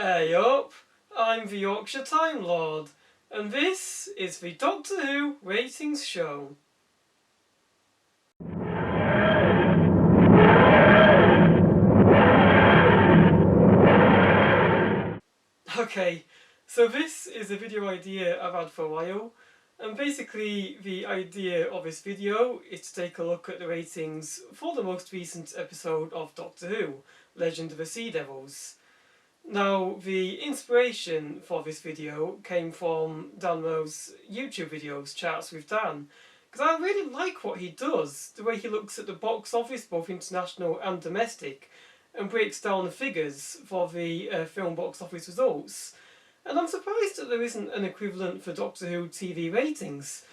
Hey up, I'm the Yorkshire Time Lord, and this is the Doctor Who Ratings Show. Okay, so this is a video idea I've had for a while, and basically the idea of this video is to take a look at the ratings for the most recent episode of Doctor Who, Legend of the Sea Devils. Now, the inspiration for this video came from Dan Mo's YouTube videos, Chats with Dan, because I really like what he does, the way he looks at the box office, both international and domestic, and breaks down the figures for the film box office results. And I'm surprised that there isn't an equivalent for Doctor Who TV ratings,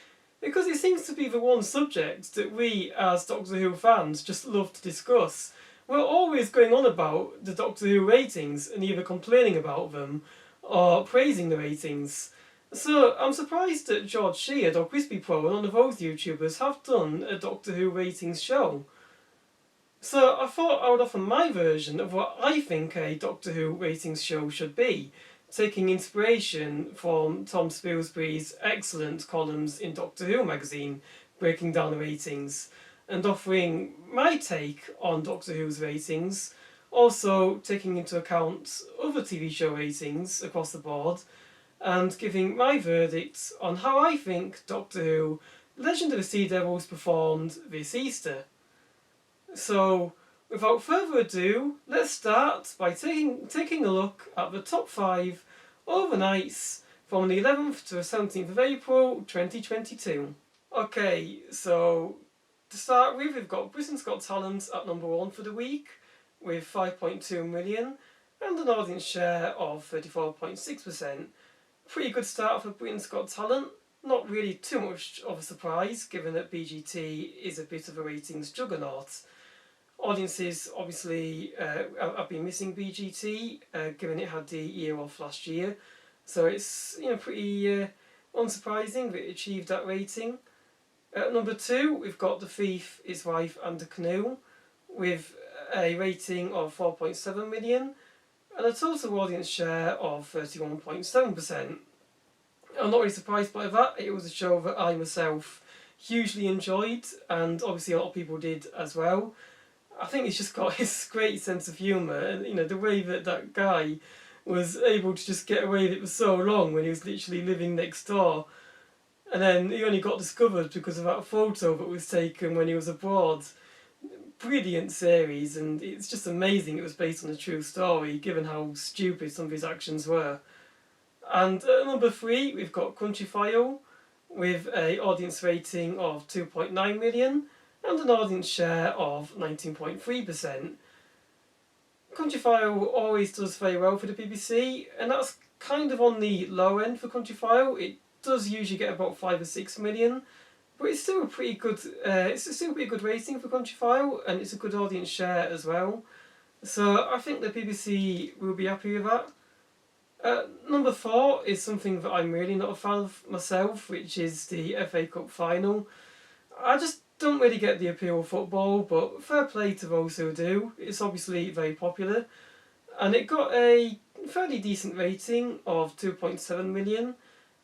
because it seems to be the one subject that we as Doctor Who fans just love to discuss. We're always going on about the Doctor Who ratings and either complaining about them or praising the ratings. So I'm surprised that George Sheard or Crispy Pro and none of those YouTubers have done a Doctor Who ratings show. So I thought I would offer my version of what I think a Doctor Who ratings show should be, taking inspiration from Tom Spilsbury's excellent columns in Doctor Who magazine, breaking down the ratings, and offering my take on Doctor Who's ratings, also taking into account other TV show ratings across the board, and giving my verdict on how I think Doctor Who Legend of the Sea Devils performed this Easter. So, without further ado, let's start by taking a look at the top 5 overnights from the 11th to the 17th of April 2022. Okay, so to start with, we've got Britain's Got Talent at number 1 for the week, with 5.2 million and an audience share of 34.6%. Pretty good start for Britain's Got Talent. Not really too much of a surprise, given that BGT is a bit of a ratings juggernaut. Audiences obviously have been missing BGT, given it had the year off last year. So it's pretty unsurprising that it achieved that rating. At number 2, we've got The Thief, His Wife and the Canoe, with a rating of 4.7 million and a total audience share of 31.7%. I'm not really surprised by that. It was a show that I myself hugely enjoyed, and obviously a lot of people did as well. I think it's just got this great sense of humour, and the way that guy was able to just get away with it for so long when he was literally living next door. And then he only got discovered because of that photo that was taken when he was abroad. Brilliant series, and it's just amazing it was based on a true story, given how stupid some of his actions were. And at number 3, we've got Country File, with an audience rating of 2.9 million and an audience share of 19.3%. Country File always does very well for the BBC, and that's kind of on the low end for Country File. It does usually get about 5 or 6 million, but it's still a pretty good. It's still a pretty good rating for Country File, and it's a good audience share as well. So I think the BBC will be happy with that. Number 4 is something that I'm really not a fan of myself, which is the FA Cup final. I just don't really get the appeal of football, but fair play to those who do. It's obviously very popular, and it got a fairly decent rating of 2.7 million.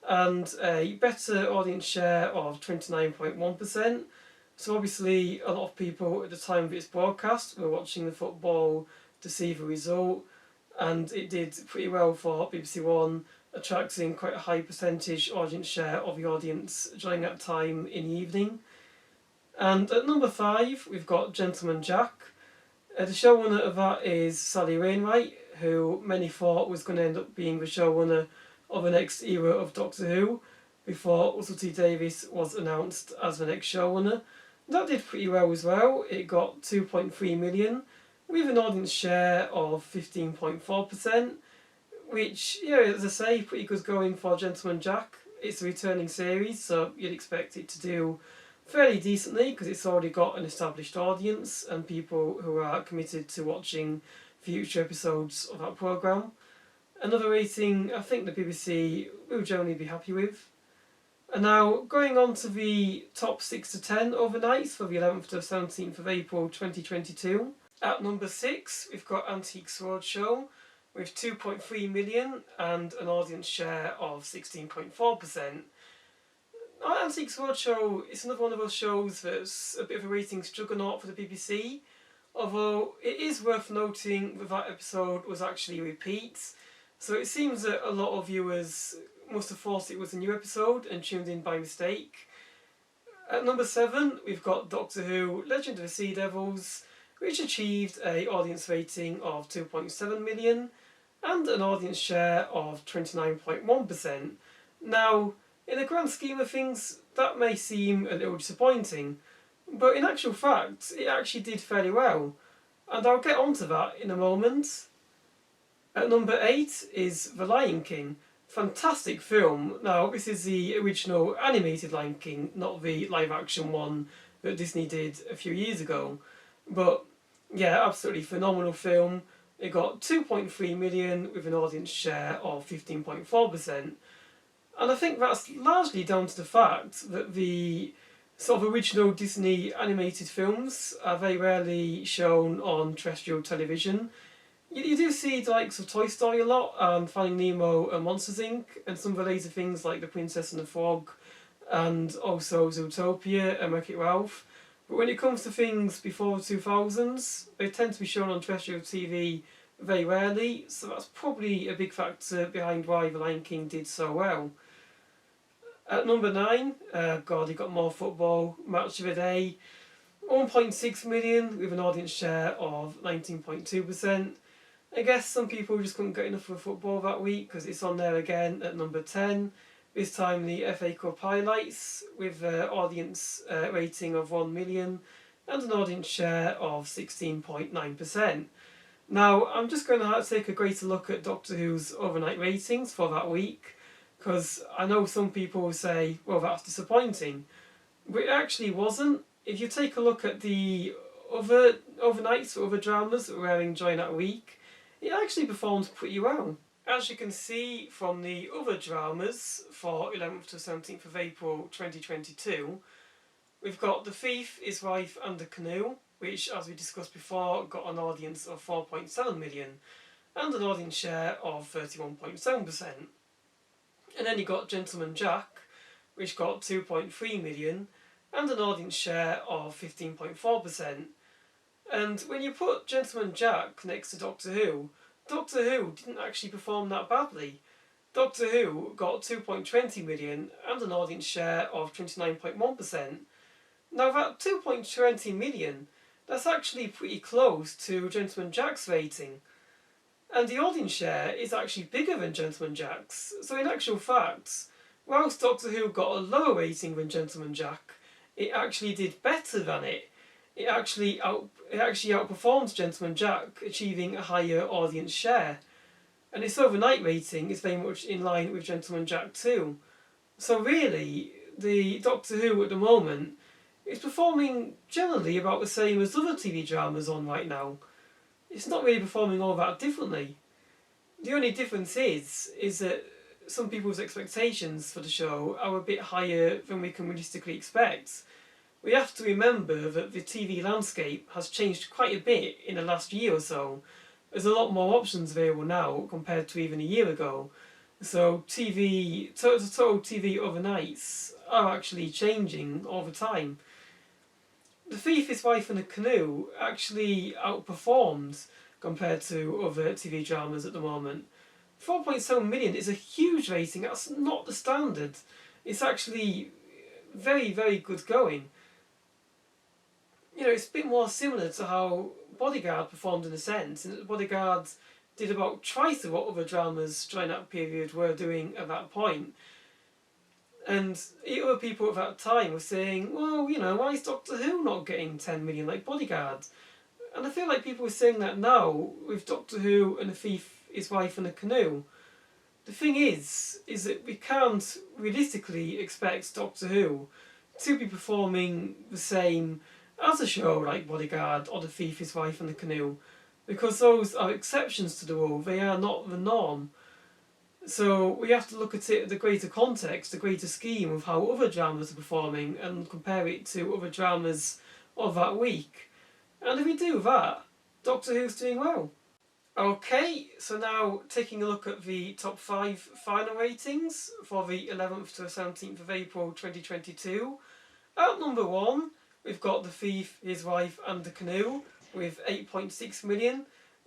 And a better audience share of 29.1%. So obviously a lot of people at the time of its broadcast were watching the football to see the result, and it did pretty well for BBC One, attracting quite a high percentage audience share of the audience during that time in the evening. And at number 5, we've got Gentleman Jack. The showrunner of that is Sally Wainwright, who many thought was going to end up being the showrunner of the next era of Doctor Who, before Russell T Davies was announced as the next showrunner. That did pretty well as well. It got 2.3 million, with an audience share of 15.4%, which, as I say, pretty good going for Gentleman Jack. It's a returning series, so you'd expect it to do fairly decently, because it's already got an established audience and people who are committed to watching future episodes of that programme. Another rating I think the BBC will generally be happy with. And now, going on to the top 6 to 10 overnights for the 11th to 17th of April 2022. At number 6, we've got Antiques Roadshow, with 2.3 million and an audience share of 16.4%. Our Antiques Roadshow is another one of those shows that's a bit of a ratings juggernaut for the BBC, although it is worth noting that that episode was actually a repeat, so it seems that a lot of viewers must have thought it was a new episode and tuned in by mistake. At number 7, we've got Doctor Who Legend of the Sea Devils, which achieved an audience rating of 2.7 million and an audience share of 29.1%. Now, in the grand scheme of things, that may seem a little disappointing, but in actual fact, it actually did fairly well, and I'll get onto that in a moment. At number 8 is The Lion King. Fantastic film. Now, this is the original animated Lion King, not the live-action one that Disney did a few years ago. But, yeah, absolutely phenomenal film. It got 2.3 million with an audience share of 15.4%. And I think that's largely down to the fact that the sort of original Disney animated films are very rarely shown on terrestrial television. You do see the likes of Toy Story a lot, and Finding Nemo and Monsters Inc., and some of the later things like The Princess and the Frog, and also Zootopia and Wreck-It Ralph. But when it comes to things before the 2000s, they tend to be shown on terrestrial TV very rarely, so that's probably a big factor behind why The Lion King did so well. At number 9, God, you got more football, Match of the Day, 1.6 million with an audience share of 19.2%. I guess some people just couldn't get enough of football that week because it's on there again at number 10. This time the FA Cup highlights with an audience rating of 1 million and an audience share of 16.9%. Now, I'm just going to take a greater look at Doctor Who's overnight ratings for that week, because I know some people will say, well, that's disappointing. But it actually wasn't. If you take a look at the other overnights or other dramas that were airing during that week, it actually performed pretty well. As you can see from the other dramas for 11th to 17th of April 2022, we've got The Thief, His Wife and the Canoe, which, as we discussed before, got an audience of 4.7 million and an audience share of 31.7%. And then you got Gentleman Jack, which got 2.3 million and an audience share of 15.4%. And when you put Gentleman Jack next to Doctor Who didn't actually perform that badly. Doctor Who got 2.20 million and an audience share of 29.1%. Now that 2.20 million, that's actually pretty close to Gentleman Jack's rating. And the audience share is actually bigger than Gentleman Jack's. So in actual fact, whilst Doctor Who got a lower rating than Gentleman Jack, it actually did better than it. It actually outperformed Gentleman Jack, achieving a higher audience share. And its overnight rating is very much in line with Gentleman Jack too. So really, the Doctor Who at the moment is performing generally about the same as other TV dramas on right now. It's not really performing all that differently. The only difference is that some people's expectations for the show are a bit higher than we can realistically expect. We have to remember that the TV landscape has changed quite a bit in the last year or so. There's a lot more options available now compared to even a year ago. So total TV overnights are actually changing all the time. The Thief, His Wife and the Canoe actually outperformed compared to other TV dramas at the moment. 4.7 million is a huge rating. That's not the standard. It's actually very, very good going. You know, it's a bit more similar to how Bodyguard performed in a sense, and Bodyguard did about twice of what other dramas during that period were doing at that point. And other people at that time were saying, well, you know, why is Doctor Who not getting 10 million like Bodyguard? And I feel like people are saying that now with Doctor Who and The Thief, His Wife and the Canoe. The thing is that we can't realistically expect Doctor Who to be performing the same as a show like Bodyguard or The Thief, His Wife and the Canoe, because those are exceptions to the rule. They are not the norm. So we have to look at it, the greater context, the greater scheme of how other dramas are performing and compare it to other dramas of that week. And if we do that, Doctor Who's doing well. Okay, so now taking a look at the top 5 final ratings for the 11th to the 17th of April 2022. At number 1, we've got The Thief, His Wife and the Canoe with 8.6 million.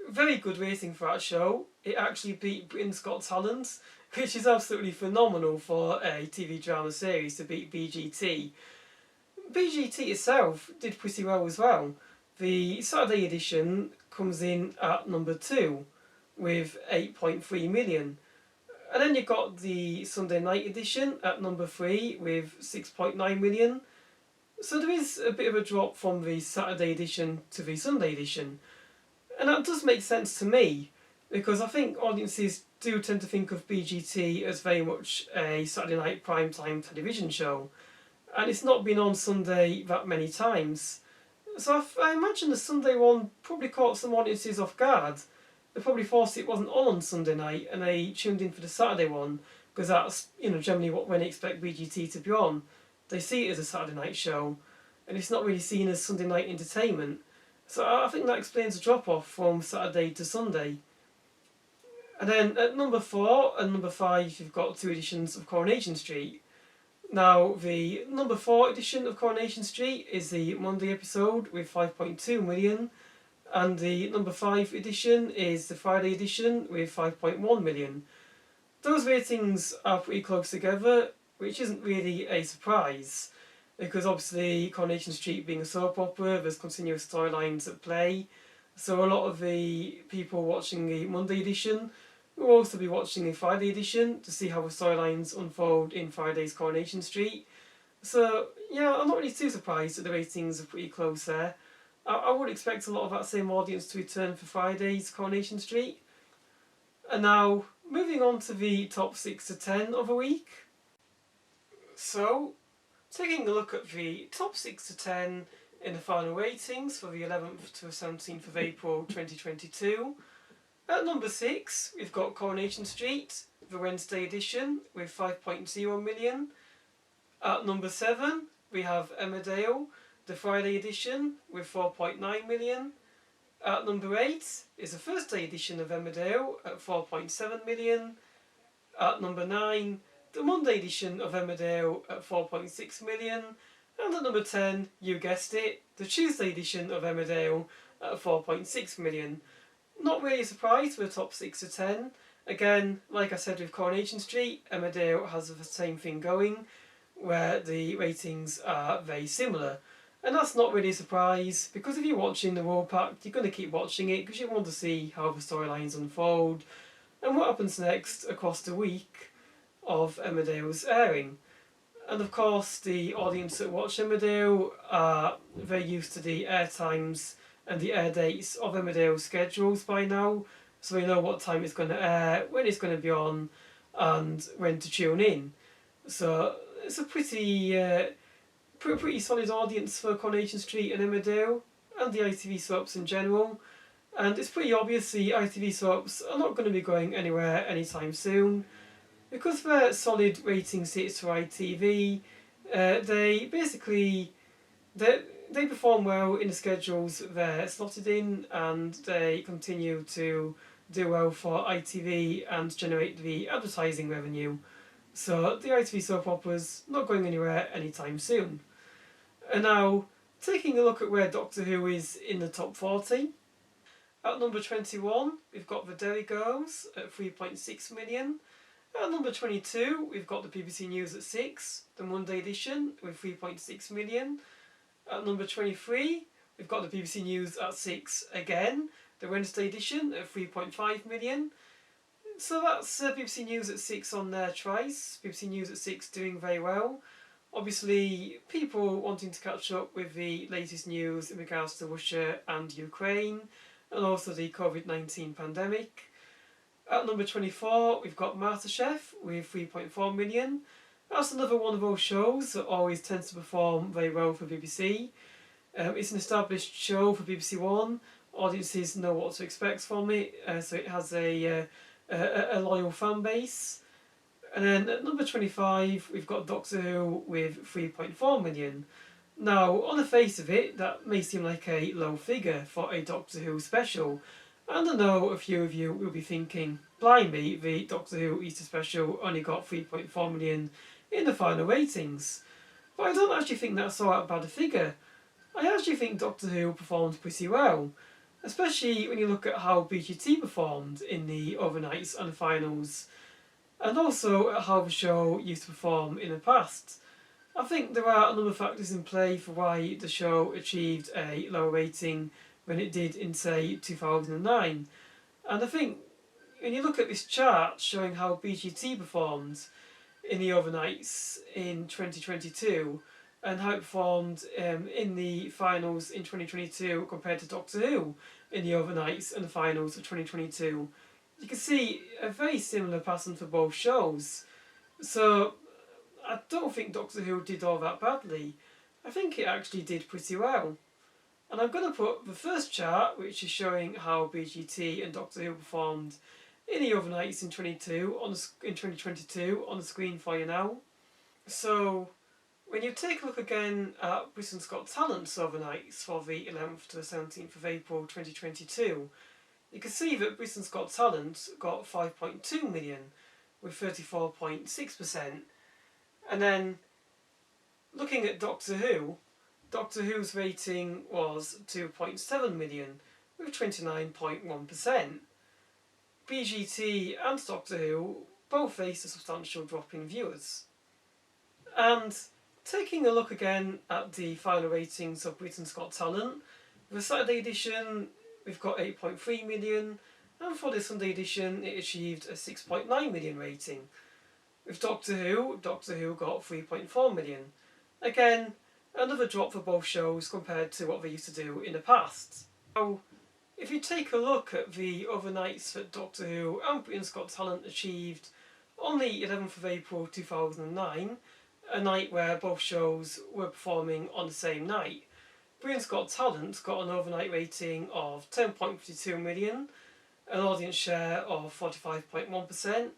Very good rating for that show. It actually beat Britain's Got Talent, which is absolutely phenomenal for a TV drama series to beat BGT. BGT itself did pretty well as well. The Saturday edition comes in at number 2 with 8.3 million. And then you've got the Sunday night edition at number 3 with 6.9 million. So there is a bit of a drop from the Saturday edition to the Sunday edition. And that does make sense to me, because I think audiences do tend to think of BGT as very much a Saturday night primetime television show. And it's not been on Sunday that many times. So I imagine the Sunday one probably caught some audiences off guard. They probably thought it wasn't on Sunday night and they tuned in for the Saturday one, because that's generally when they expect BGT to be on. They see it as a Saturday night show, and it's not really seen as Sunday night entertainment. So I think that explains the drop off from Saturday to Sunday. And then at number 4 and number 5, you've got 2 editions of Coronation Street. Now, the number 4 edition of Coronation Street is the Monday episode with 5.2 million, and the number 5 edition is the Friday edition with 5.1 million. Those ratings are pretty close together, which isn't really a surprise, because obviously Coronation Street being a soap opera, there's continuous storylines at play, so a lot of the people watching the Monday edition will also be watching the Friday edition to see how the storylines unfold in Friday's Coronation Street. So yeah, I'm not really too surprised that the ratings are pretty close there. I would expect a lot of that same audience to return for Friday's Coronation Street. And now, moving on to the top 6 to 10 of the week. So, taking a look at the top 6 to 10 in the final ratings for the 11th to the 17th of April 2022. At number 6, we've got Coronation Street, the Wednesday edition, with 5.0 million. At number 7, we have Emmerdale, the Friday edition, with 4.9 million. At number 8 is the Thursday edition of Emmerdale at 4.7 million. At number 9, the Monday edition of Emmerdale at 4.6 million. And at number 10, you guessed it, the Tuesday edition of Emmerdale at 4.6 million. Not really a surprise for the top 6 to 10. Again, like I said with Coronation Street, Emmerdale has the same thing going, where the ratings are very similar. And that's not really a surprise, because if you're watching the World Pack, you're going to keep watching it because you want to see how the storylines unfold and what happens next across the week of Emmerdale's airing. And of course, the audience that watch Emmerdale are very used to the air times and the air dates of Emmerdale's schedules by now, so they know what time it's going to air, when it's going to be on, and when to tune in. So it's a pretty solid audience for Coronation Street and Emmerdale, and the ITV soaps in general. And it's pretty obvious the ITV soaps are not going to be going anywhere anytime soon, because they're solid ratings hits for ITV. They perform well in the schedules they're slotted in, and they continue to do well for ITV and generate the advertising revenue. So the ITV soap opera's not going anywhere anytime soon. And now, taking a look at where Doctor Who is in the top 40. At number 21, we've got The Derry Girls at 3.6 million. At number 22, we've got the BBC News at 6, the Monday edition with 3.6 million. At number 23, we've got the BBC News at 6 again, the Wednesday edition at 3.5 million. So that's BBC News at 6 on there twice. BBC News at 6 doing very well. Obviously, people wanting to catch up with the latest news in regards to Russia and Ukraine, and also the COVID-19 pandemic. At number 24, we've got MasterChef with 3.4 million. That's another one of those shows that always tends to perform very well for BBC. It's an established show for BBC One. Audiences know what to expect from it, so it has a loyal fan base. And then at number 25, we've got Doctor Who with 3.4 million. Now, on the face of it, that may seem like a low figure for a Doctor Who special, And I know a few of you will be thinking, blimey, the Doctor Who Easter special only got 3.4 million in the final ratings. But I don't actually think that's so bad a figure. I actually think Doctor Who performed pretty well, especially when you look at how BGT performed in the overnights and the finals, and also at how the show used to perform in the past. I think there are a number of factors in play for why the show achieved a lower rating than it did in, say, 2009. And I think when you look at this chart showing how BGT performed in the overnights in 2022 and how it performed in the finals in 2022 compared to Doctor Who in the overnights and the finals of 2022, you can see a very similar pattern for both shows. So I don't think Doctor Who did all that badly. I think it actually did pretty well. And I'm going to put the first chart, which is showing how BGT and Doctor Who performed in the overnights in 2022 on the screen for you now. So when you take a look again at Britain's Got Talent's overnights for the 11th to the 17th of April 2022, you can see that Britain's Got Talent got 5.2 million with 34.6%. And then looking at Doctor Who, Doctor Who's rating was 2.7 million with 29.1%. BGT and Doctor Who both faced a substantial drop in viewers. And taking a look again at the final ratings of Britain's Got Talent, for the Saturday edition we've got 8.3 million, and for the Sunday edition it achieved a 6.9 million rating. With Doctor Who got 3.4 million. Again, another drop for both shows compared to what they used to do in the past. Now, if you take a look at the overnights that Doctor Who and Britain's Got Talent achieved on the 11th of April 2009, a night where both shows were performing on the same night, Britain's Got Talent got an overnight rating of 10.52 million, an audience share of 45.1%,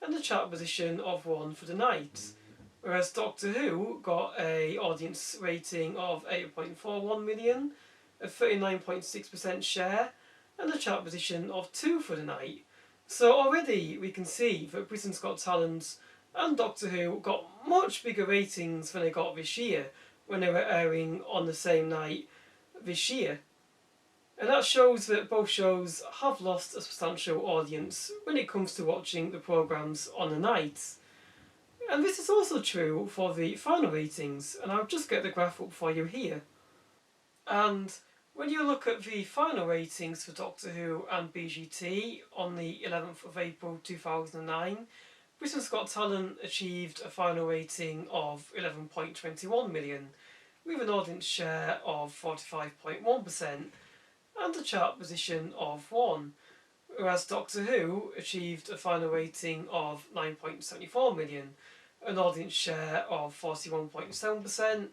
and a chart position of 1 for the night. Whereas Doctor Who got an audience rating of 8.41 million, a 39.6% share, and a chart position of 2 for the night. So already we can see that Britain's Got Talent and Doctor Who got much bigger ratings than they got this year when they were airing on the same night this year. And that shows that both shows have lost a substantial audience when it comes to watching the programmes on the night. And this is also true for the final ratings, and I'll just get the graph up for you here. And when you look at the final ratings for Doctor Who and BGT on the 11th of April 2009, Britain's Got Talent achieved a final rating of 11.21 million, with an audience share of 45.1% and a chart position of 1, whereas Doctor Who achieved a final rating of 9.74 million, an audience share of 41.7%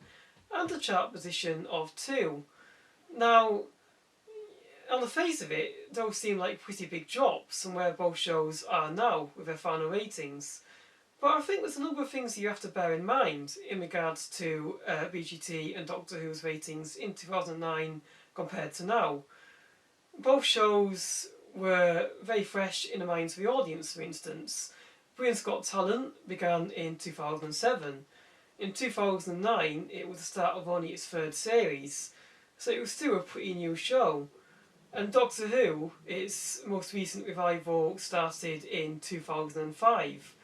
and a chart position of 2. Now, on the face of it, those seem like pretty big drops from where both shows are now with their final ratings. But I think there's a number of things you have to bear in mind in regards to BGT and Doctor Who's ratings in 2009 compared to now. Both shows were very fresh in the minds of the audience, for instance. Britain's Got Talent began in 2007. In 2009, it was the start of only its third series, so it was still a pretty new show. And Doctor Who, its most recent revival, started in 2005.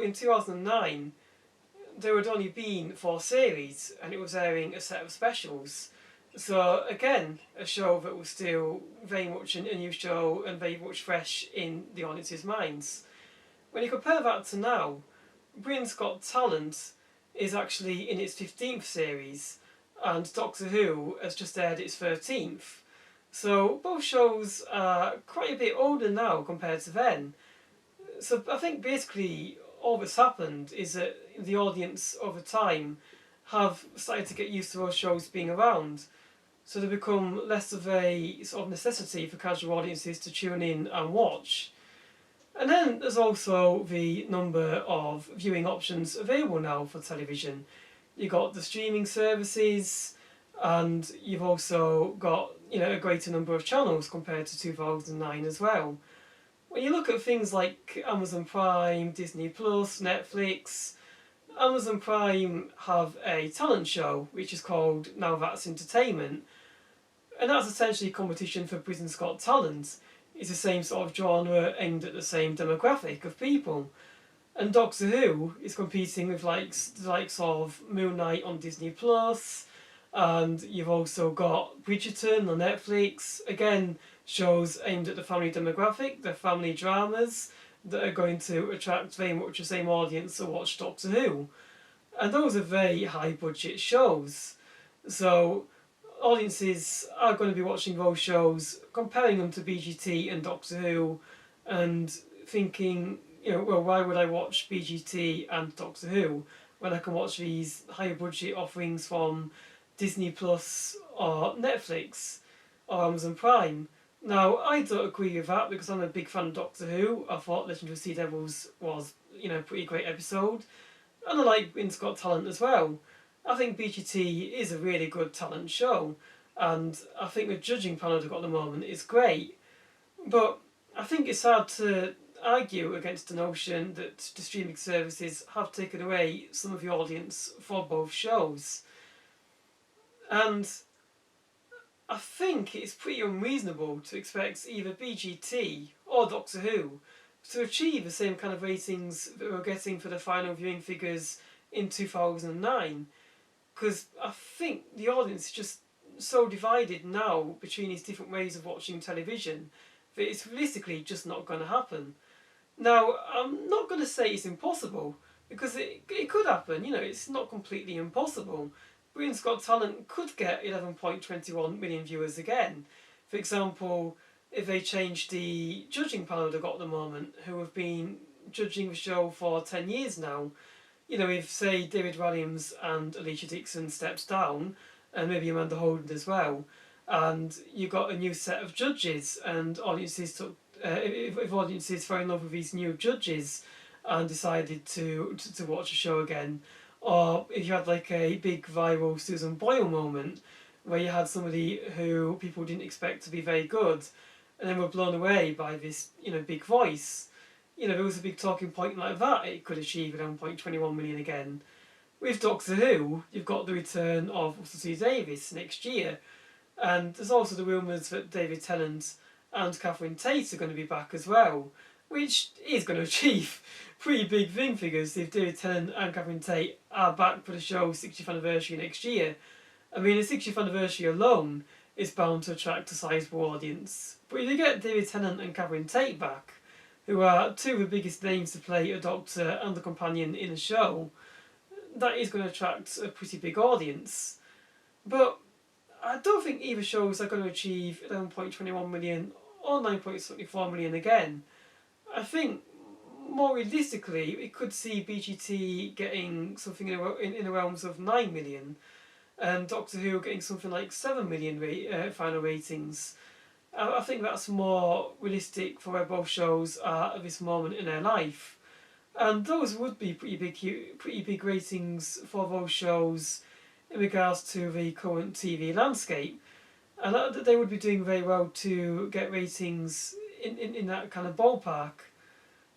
In 2009, there had only been 4 series, and it was airing a set of specials. So again, a show that was still very much a new show and very much fresh in the audience's minds. When you compare that to now, Britain's Got Talent is actually in its 15th series, and Doctor Who has just aired its 13th. So both shows are quite a bit older now compared to then. So I think basically all that's happened is that the audience over time have started to get used to those shows being around. So they become less of a sort of necessity for casual audiences to tune in and watch. And then there's also the number of viewing options available now for television. You've got the streaming services, and you've also got, you know, a greater number of channels compared to 2009 as well. When you look at things like Amazon Prime, Disney Plus, Netflix, Amazon Prime have a talent show which is called Now That's Entertainment, and that's essentially a competition for Britain's Got Talent. It's the same sort of genre aimed at the same demographic of people. And Doctor Who is competing with the likes of Moon Knight on Disney Plus, and you've also got Bridgerton on Netflix. Again, shows aimed at the family demographic, the family dramas that are going to attract very much the same audience that watch Doctor Who. And those are very high budget shows. So audiences are going to be watching those shows, comparing them to BGT and Doctor Who, and thinking, you know, well, why would I watch BGT and Doctor Who when I can watch these higher budget offerings from Disney Plus or Netflix or Amazon Prime? Now, I don't agree with that because I'm a big fan of Doctor Who. I thought Legend of the Sea Devils was, you know, a pretty great episode. And I like Britain's Got Talent as well. I think BGT is a really good talent show, and I think the judging panel they've got at the moment is great. But I think it's hard to argue against the notion that the streaming services have taken away some of the audience for both shows. And I think it's pretty unreasonable to expect either BGT or Doctor Who to achieve the same kind of ratings that we're getting for the final viewing figures in 2009. Because I think the audience is just so divided now between these different ways of watching television that it's realistically just not going to happen. Now, I'm not going to say it's impossible, because it could happen, you know, it's not completely impossible. Britain's Got Talent could get 11.21 million viewers again. For example, if they change the judging panel they've got at the moment, who have been judging the show for 10 years now. You know, if, say, David Walliams and Alicia Dixon steps down, and maybe Amanda Holden as well, and you got a new set of judges, and audiences took, if audiences fell in love with these new judges and decided to watch a show again, or if you had like a big viral Susan Boyle moment where you had somebody who people didn't expect to be very good, and then were blown away by this, you know, big voice. You know, there was a big talking point like that, it could achieve 11.21 million again. With Doctor Who, you've got the return of Russell T Davies next year, and there's also the rumours that David Tennant and Catherine Tate are going to be back as well, which is going to achieve pretty big viewing figures if David Tennant and Catherine Tate are back for the show's 60th anniversary next year. I mean, the 60th anniversary alone is bound to attract a sizable audience. But if you get David Tennant and Catherine Tate back, who are two of the biggest names to play a Doctor and a companion in a show, that is going to attract a pretty big audience. But I don't think either shows are going to achieve 11.21 million or 9.74 million again. I think more realistically, we could see BGT getting something in the realms of 9 million, and Doctor Who getting something like 7 million final ratings. I think that's more realistic for where both shows are at this moment in their life. And those would be pretty big ratings for those shows in regards to the current TV landscape. And that they would be doing very well to get ratings in that kind of ballpark.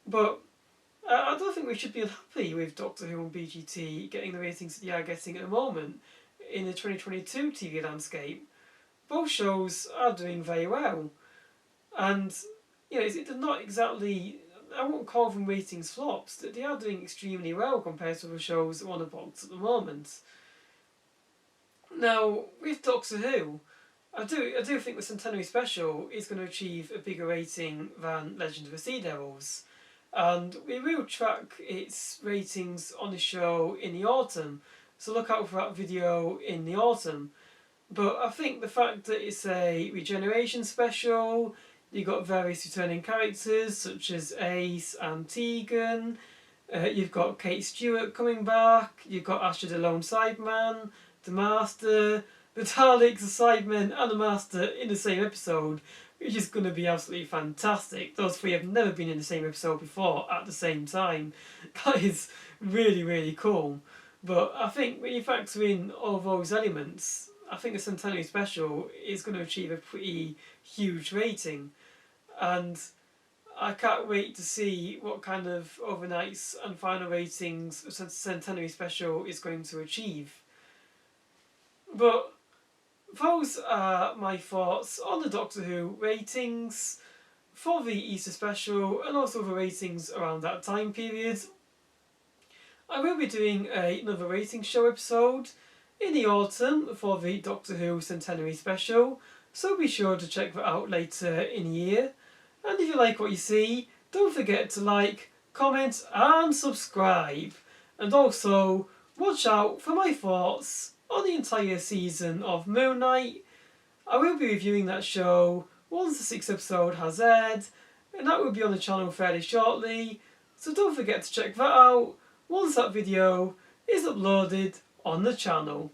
But I don't think we should be unhappy with Doctor Who and BGT getting the ratings that they are getting at the moment in the 2022 TV landscape. Both shows are doing very well. And, you know, they're not exactly, I won't call them ratings flops, they are doing extremely well compared to the shows that are on the box at the moment. Now, with Doctor Who, I do think the Centenary Special is going to achieve a bigger rating than Legend of the Sea Devils. And we will track its ratings on the show in the autumn, so look out for that video in the autumn. But I think the fact that it's a regeneration special, you've got various returning characters such as Ace and Tegan, you've got Kate Stewart coming back, you've got Asher the Lone Sideman, the Master, the Daleks, the Sidemen and the Master in the same episode, which is going to be absolutely fantastic. Those three have never been in the same episode before at the same time. That is really, really cool. But I think when you factor in all those elements, I think the Centenary Special is going to achieve a pretty huge rating, and I can't wait to see what kind of overnights and final ratings the Centenary Special is going to achieve. But those are my thoughts on the Doctor Who ratings for the Easter Special and also the ratings around that time period. I will be doing another rating show episode in the autumn for the Doctor Who Centenary Special, so be sure to check that out later in the year. And if you like what you see, don't forget to like, comment and subscribe. And also, watch out for my thoughts on the entire season of Moon Knight. I will be reviewing that show once the 6th episode has aired, and that will be on the channel fairly shortly, so don't forget to check that out once that video is uploaded on the channel.